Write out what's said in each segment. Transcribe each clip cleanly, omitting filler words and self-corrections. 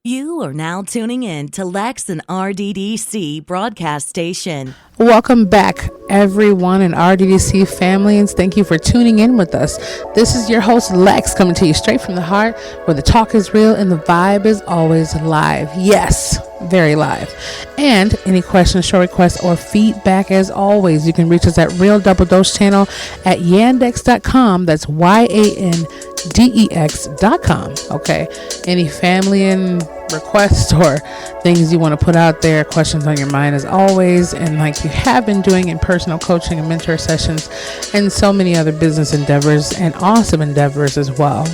You are now tuning in to Lex and RDDC broadcast station. Welcome back, everyone in RDDC Familians. Thank you for tuning in with us. This is your host, Lex, coming to you straight from the heart, where the talk is real and the vibe is always live. Yes, very live. And any questions, show requests, or feedback, as always, you can reach us at Real Double Dose Channel at yandex.com. That's YANDEX.com. Okay. Any Familian requests or things you want to put out there, questions on your mind, as always, and like you have been doing in personal coaching and mentor sessions and so many other business endeavors and awesome endeavors as well.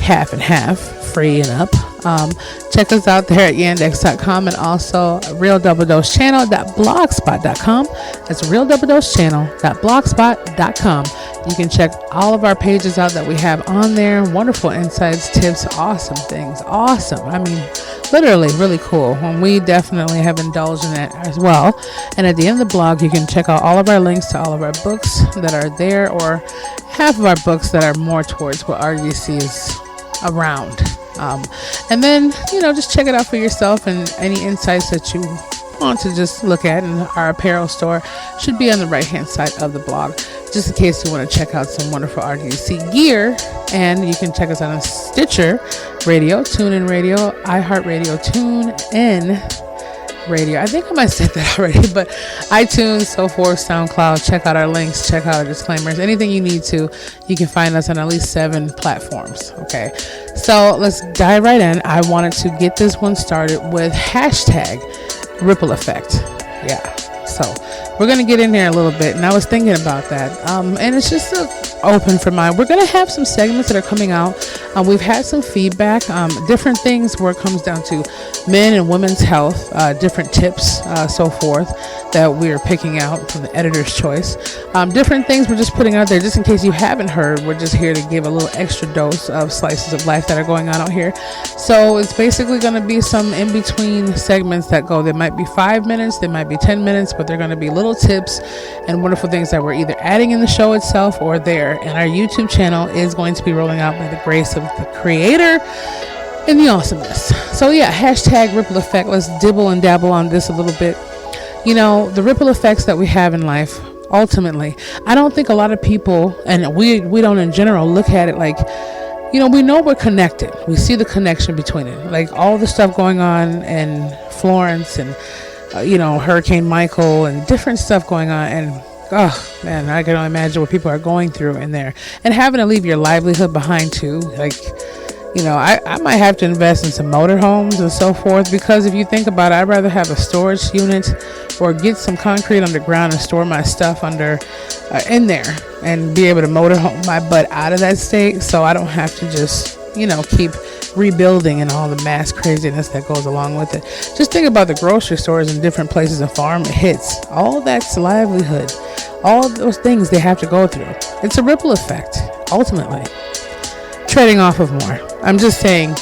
Half and half, free and up. Check us out there at yandex.com and also realdoubledosechannel.blogspot.com. That's realdoubledosechannel.blogspot.com. You can check all of our pages out that we have on there. Wonderful insights, tips, awesome things. Awesome. I mean, literally really cool. And we definitely have indulged in that as well. And at the end of the blog, you can check out all of our links to all of our books that are there, or half of our books that are more towards what RDC is around. And then, just check it out for yourself, and any insights that you want to just look at in our apparel store should be on the right hand side of the blog, just in case you want to check out some wonderful RDC gear. And you can check us out on Stitcher Radio, TuneIn Radio, iHeartRadio, TuneIn Radio. I think I might say that already, but iTunes, so forth, SoundCloud. Check out our links, check out our disclaimers, anything you need to. You can find us on at least 7 platforms. Okay, so let's dive right in. I wanted to get this one started with hashtag ripple effect. Yeah, so we're going to get in there a little bit, and I was thinking about that, and it's just open for mine. We're going to have some segments that are coming out. We've had some feedback, different things where it comes down to men and women's health, different tips, so forth, that we're picking out from the editor's choice. Different things we're just putting out there just in case you haven't heard. We're just here to give a little extra dose of slices of life that are going on out here. So it's basically going to be some in-between segments that go. There might be 5 minutes, there might be 10 minutes, but they're going to be little tips and wonderful things that we're either adding in the show itself or there. And our YouTube channel is going to be rolling out by the grace of the creator and the awesomeness. So yeah, hashtag ripple effect. Let's dibble and dabble on this a little bit. The ripple effects that we have in life, ultimately, I don't think a lot of people, and we don't in general, look at it like, we know we're connected. We see the connection between it. Like all the stuff going on in Florence and, Hurricane Michael and different stuff going on. And oh man, I can only imagine what people are going through in there, and having to leave your livelihood behind too. Like, I might have to invest in some motorhomes and so forth, because if you think about it, I'd rather have a storage unit or get some concrete underground and store my stuff under in there and be able to motorhome my butt out of that state, so I don't have to just keep rebuilding and all the mass craziness that goes along with it. Just think about the grocery stores and different places and farm hits. All that's livelihood. All those things they have to go through. It's a ripple effect, ultimately. Treading off of more. I'm just saying,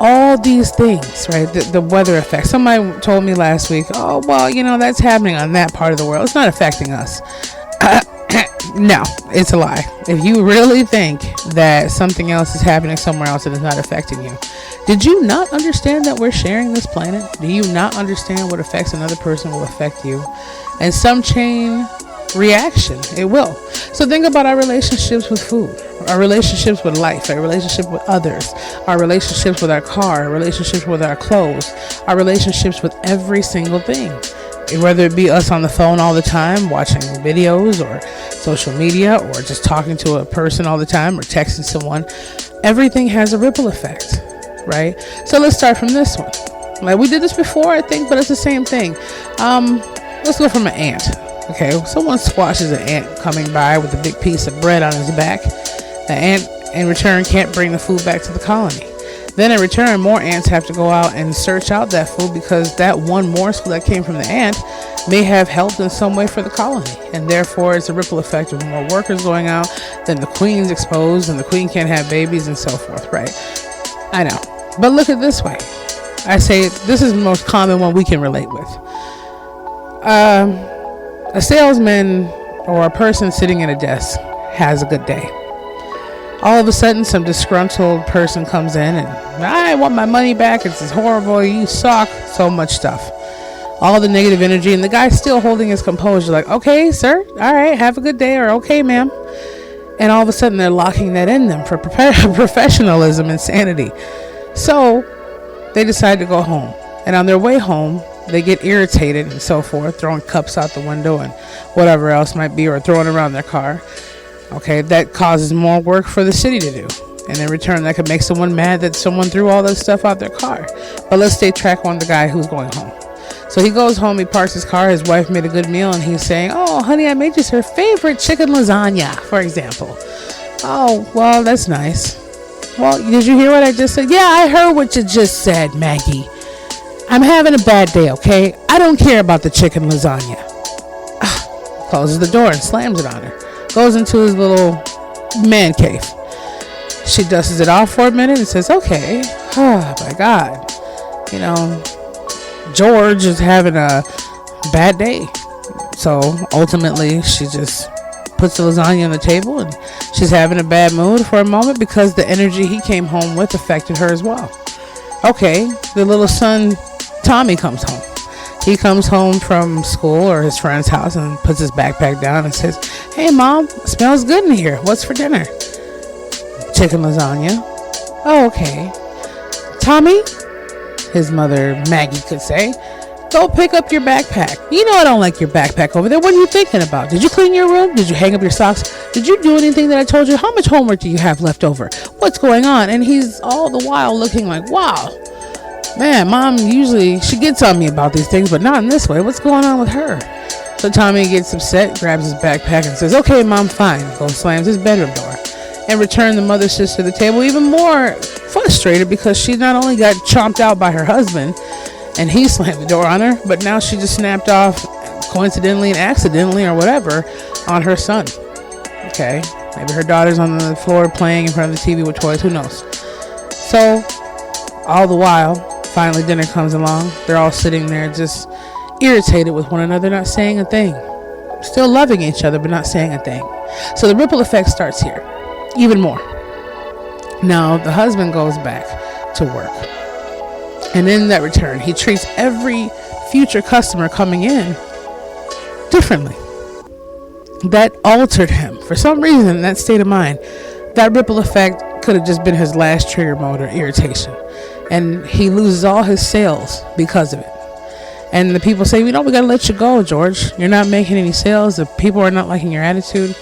all these things, right? The weather effect. Somebody told me last week, oh, well, that's happening on that part of the world. It's not affecting us. No, it's a lie. If you really think that something else is happening somewhere else and it's not affecting you, did you not understand that we're sharing this planet? Do you not understand what affects another person will affect you? And some chain reaction, it will. So think about our relationships with food, our relationships with life, our relationship with others, our relationships with our car, our relationships with our clothes, our relationships with every single thing. Whether it be us on the phone all the time, watching videos or social media, or just talking to a person all the time or texting someone, everything has a ripple effect, right? So let's start from this one. Like, we did this before, I think, but it's the same thing. Let's go from an ant. Okay, someone squashes an ant coming by with a big piece of bread on his back. The ant, in return, can't bring the food back to the colony. Then in return, more ants have to go out and search out that food, because that one morsel that came from the ant may have helped in some way for the colony. And therefore, it's a ripple effect of more workers going out, then the queen's exposed, and the queen can't have babies and so forth, right? I know. But look at it this way. I say this is the most common one we can relate with. A salesman or a person sitting at a desk has a good day. All of a sudden, some disgruntled person comes in and, I want my money back. It's horrible. You suck. So much stuff. All the negative energy, and the guy's still holding his composure, like, okay, sir, all right, have a good day, or okay, ma'am. And all of a sudden, they're locking that in them for professionalism and sanity. So they decide to go home. And on their way home, they get irritated and so forth, throwing cups out the window and whatever else might be, or throwing around their car. Okay, that causes more work for the city to do. And in return, that could make someone mad that someone threw all that stuff out their car. But let's stay track on the guy who's going home. So he goes home, he parks his car, his wife made a good meal, and he's saying, oh, honey, I made you her favorite chicken lasagna, for example. Oh, well, that's nice. Well, did you hear what I just said? Yeah, I heard what you just said, Maggie. I'm having a bad day, okay? I don't care about the chicken lasagna. Closes the door and slams it on her. Goes into his little man cave. She dusts it off for a minute and says, okay, oh my God. You know, George is having a bad day. So ultimately, she just puts the lasagna on the table, and she's having a bad mood for a moment because the energy he came home with affected her as well. Okay, the little son, Tommy, comes home. He comes home from school or his friend's house and puts his backpack down and says, hey, Mom, it smells good in here. What's for dinner? Chicken lasagna. Oh, okay. Tommy, his mother Maggie could say, go pick up your backpack. You know I don't like your backpack over there. What are you thinking about? Did you clean your room? Did you hang up your socks? Did you do anything that I told you? How much homework do you have left over? What's going on? And he's all the while looking like, wow, man, Mom usually, she gets on me about these things, but not in this way. What's going on with her? So Tommy gets upset, grabs his backpack and says, okay, Mom, fine. Goes, slams his bedroom door. In return, the mother sits to the table even more frustrated because she not only got chomped out by her husband and he slammed the door on her, but now she just snapped off, coincidentally and accidentally or whatever, on her son. Okay, maybe her daughter's on the floor playing in front of the TV with toys, who knows. So all the while, finally dinner comes along. They're all sitting there just irritated with one another, not saying a thing, still loving each other but not saying a thing. So the ripple effect starts here even more. Now the husband goes back to work, and in that return he treats every future customer coming in differently. That altered him for some reason. In that state of mind, that ripple effect could have just been his last trigger mode or irritation, and he loses all his sales because of it. And the people say, we gotta let you go, George. You're not making any sales. The people are not liking your attitude.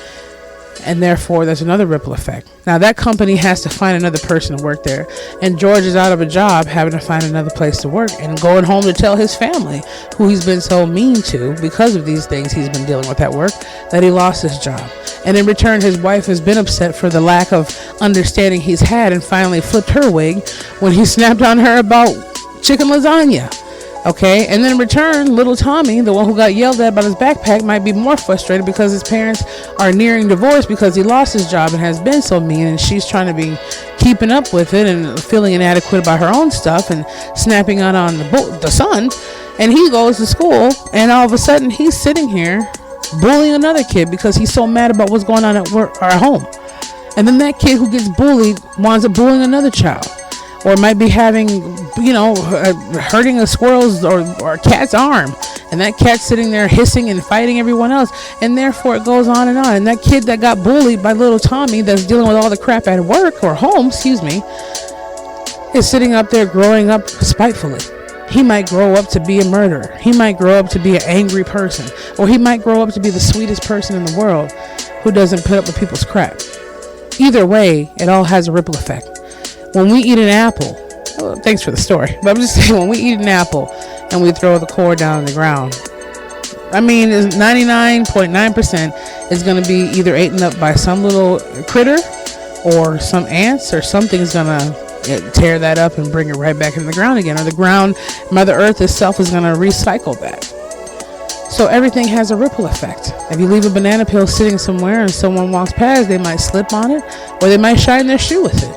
And therefore, there's another ripple effect. Now, that company has to find another person to work there. And George is out of a job, having to find another place to work and going home to tell his family, who he's been so mean to because of these things he's been dealing with at work, that he lost his job. And in return, his wife has been upset for the lack of understanding he's had and finally flipped her wig when he snapped on her about chicken lasagna. Okay, and then in return, little Tommy, the one who got yelled at about his backpack, might be more frustrated because his parents are nearing divorce because he lost his job and has been so mean, and she's trying to be keeping up with it and feeling inadequate about her own stuff and snapping on the son. And he goes to school, and all of a sudden he's sitting here bullying another kid because he's so mad about what's going on at work or at home. And then that kid who gets bullied winds up bullying another child. Or might be having, hurting a squirrel's or a cat's arm. And that cat's sitting there hissing and fighting everyone else. And therefore it goes on and on. And that kid that got bullied by little Tommy, that's dealing with all the crap at work or home, is sitting up there growing up spitefully. He might grow up to be a murderer. He might grow up to be an angry person. Or he might grow up to be the sweetest person in the world who doesn't put up with people's crap. Either way, it all has a ripple effect. When we eat an apple, thanks for the story, but I'm just saying, when we eat an apple and we throw the core down on the ground, 99.9% is going to be either eaten up by some little critter or some ants, or something's going to tear that up and bring it right back in the ground again, or the ground, Mother Earth itself, is going to recycle that. So everything has a ripple effect. If you leave a banana peel sitting somewhere and someone walks past, they might slip on it, or they might shine their shoe with it.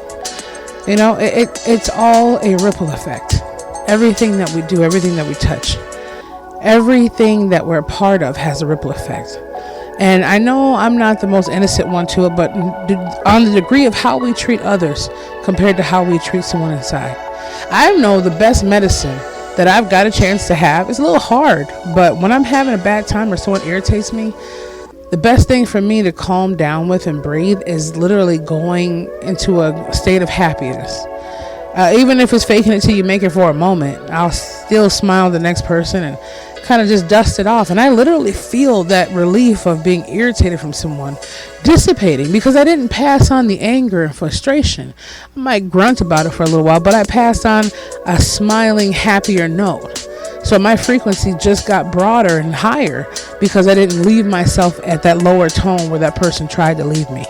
It's all a ripple effect. Everything that we do, everything that we touch, everything that we're a part of has a ripple effect. And I know I'm not the most innocent one to it, but on the degree of how we treat others compared to how we treat someone inside, I know the best medicine that I've got a chance to have is a little hard, but when I'm having a bad time or someone irritates me, the best thing for me to calm down with and breathe is literally going into a state of happiness. Even if it's faking it till you make it for a moment, I'll still smile at the next person and kind of just dust it off. And I literally feel that relief of being irritated from someone dissipating, because I didn't pass on the anger and frustration. I might grunt about it for a little while, but I passed on a smiling, happier note. So my frequency just got broader and higher because I didn't leave myself at that lower tone where that person tried to leave me.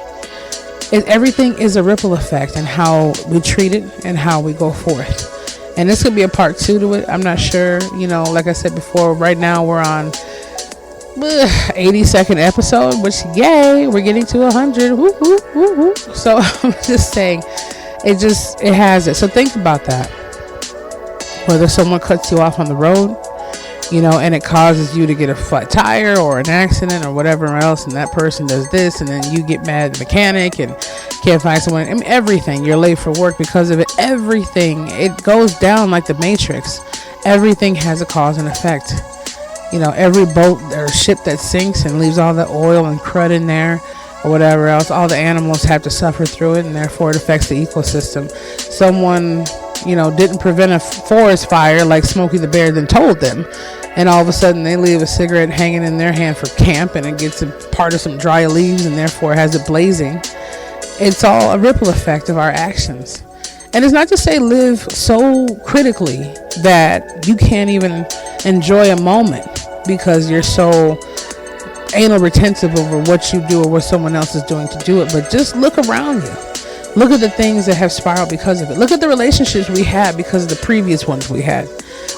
Everything is a ripple effect in how we treat it and how we go forth. And this could be a part 2 to it. I'm not sure. Like I said before, right now we're on 82nd episode, which, yay, we're getting to 100. Woo, woo, woo, woo. So I'm just saying, it has it. So think about that. Whether someone cuts you off on the road, and it causes you to get a flat tire or an accident or whatever else, and that person does this, and then you get mad at the mechanic and can't find someone. I mean, everything. You're late for work because of it. Everything. It goes down like the Matrix. Everything has a cause and effect. Every boat or ship that sinks and leaves all the oil and crud in there or whatever else, all the animals have to suffer through it, and therefore it affects the ecosystem. Someone didn't prevent a forest fire like Smokey the Bear then told them, and all of a sudden they leave a cigarette hanging in their hand for camp, and it gets a part of some dry leaves and therefore has it blazing. It's all a ripple effect of our actions. And it's not to say live so critically that you can't even enjoy a moment because you're so anal retentive over what you do or what someone else is doing to do it, but just look around you. Look at the things that have spiraled because of it. Look at the relationships we had because of the previous ones we had.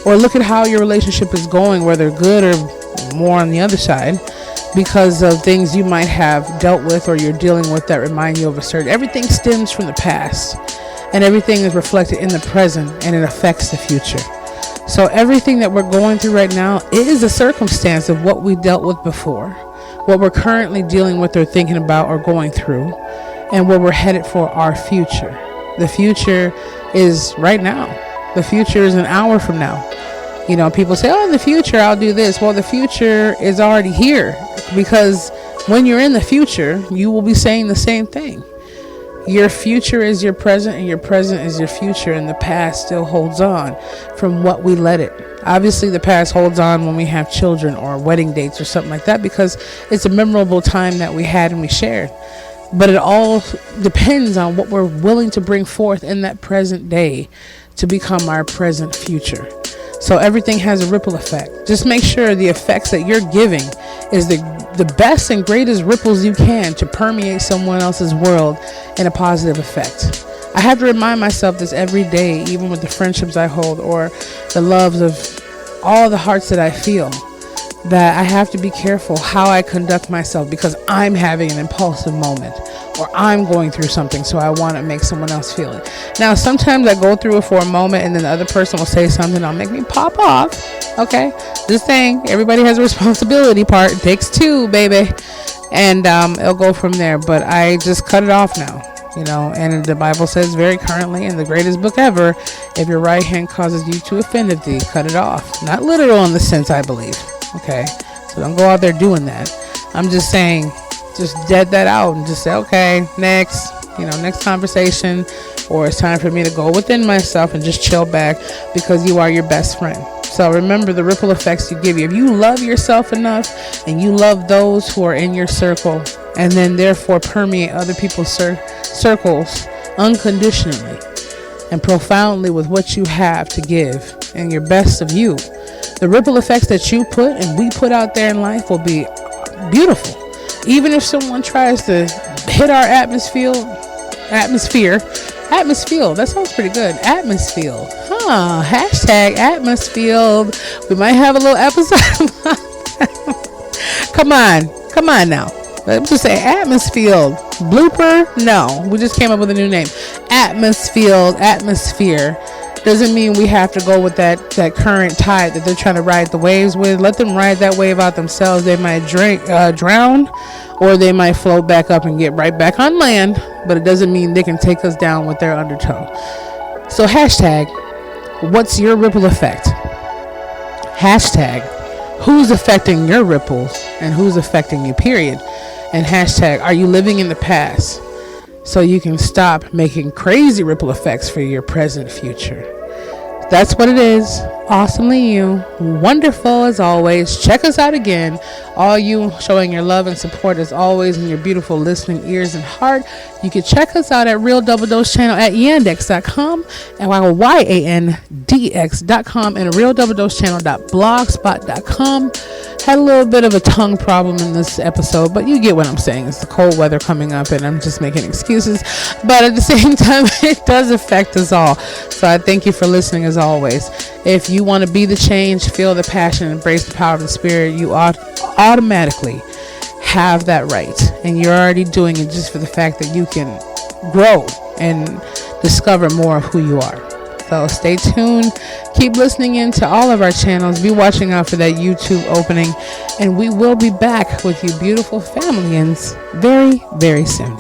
Or look at how your relationship is going, whether good or more on the other side, because of things you might have dealt with or you're dealing with that remind you of a certain. Everything stems from the past, and everything is reflected in the present, and it affects the future. So everything that we're going through right now is a circumstance of what we dealt with before, what we're currently dealing with or thinking about or going through, and where we're headed for our future. The future is right now. The future is an hour from now. People say, in the future I'll do this. Well, the future is already here, because when you're in the future, you will be saying the same thing. Your future is your present, and your present is your future, and the past still holds on from what we let it. Obviously, the past holds on when we have children or wedding dates or something like that, because it's a memorable time that we had and we shared. But it all depends on what we're willing to bring forth in that present day to become our present future. So everything has a ripple effect. Just make sure the effects that you're giving is the best and greatest ripples you can to permeate someone else's world in a positive effect. I have to remind myself this every day, even with the friendships I hold or the loves of all the hearts that I feel, that I have to be careful how I conduct myself, because I'm having an impulsive moment or I'm going through something, so I want to make someone else feel it. Now, sometimes I go through it for a moment and then the other person will say something that'll make me pop off. Okay, just saying, everybody has a responsibility part. It takes two, baby. And it'll go from there. But I just cut it off now. And the Bible says very currently in the greatest book ever, if your right hand causes you to offend thee, cut it off. Not literal in the sense, I believe. Okay, so don't go out there doing that. I'm just saying, just dead that out and just say, okay, next conversation, or it's time for me to go within myself and just chill back, because you are your best friend. So remember the ripple effects you give you. If you love yourself enough and you love those who are in your circle, and then therefore permeate other people's circles unconditionally and profoundly with what you have to give and your best of you, the ripple effects that you put and we put out there in life will be beautiful. Even if someone tries to hit our atmosphere, that sounds pretty good. Atmosphere. Hashtag atmosphere. We might have a little episode. Come on now. Let's just say atmosphere. Blooper? No. We just came up with a new name. Atmosphere. Doesn't mean we have to go with that current tide that they're trying to ride the waves with. Let them ride that wave out themselves. They might drown, or they might float back up and get right back on land, but it doesn't mean they can take us down with their undertow. So hashtag, what's your ripple effect? Hashtag, who's affecting your ripples and who's affecting you, period. And hashtag, are you living in the past so you can stop making crazy ripple effects for your present future? That's what it is. Awesomely you. Wonderful as always. Check us out again. All you showing your love and support as always in your beautiful listening ears and heart. You can check us out at Real Double Dose Channel at yandex.com and YANDX.com and realdoubledosechannel.blogspot.com. Had a little bit of a tongue problem in this episode, but you get what I'm saying. It's the cold weather coming up and I'm just making excuses. But at the same time, it does affect us all. So I thank you for listening as always. If you want to be the change, feel the passion, embrace the power of the spirit, you automatically have that right. And you're already doing it just for the fact that you can grow and discover more of who you are. So stay tuned. Keep listening in to all of our channels. Be watching out for that YouTube opening. And we will be back with you beautiful Familians very, very soon.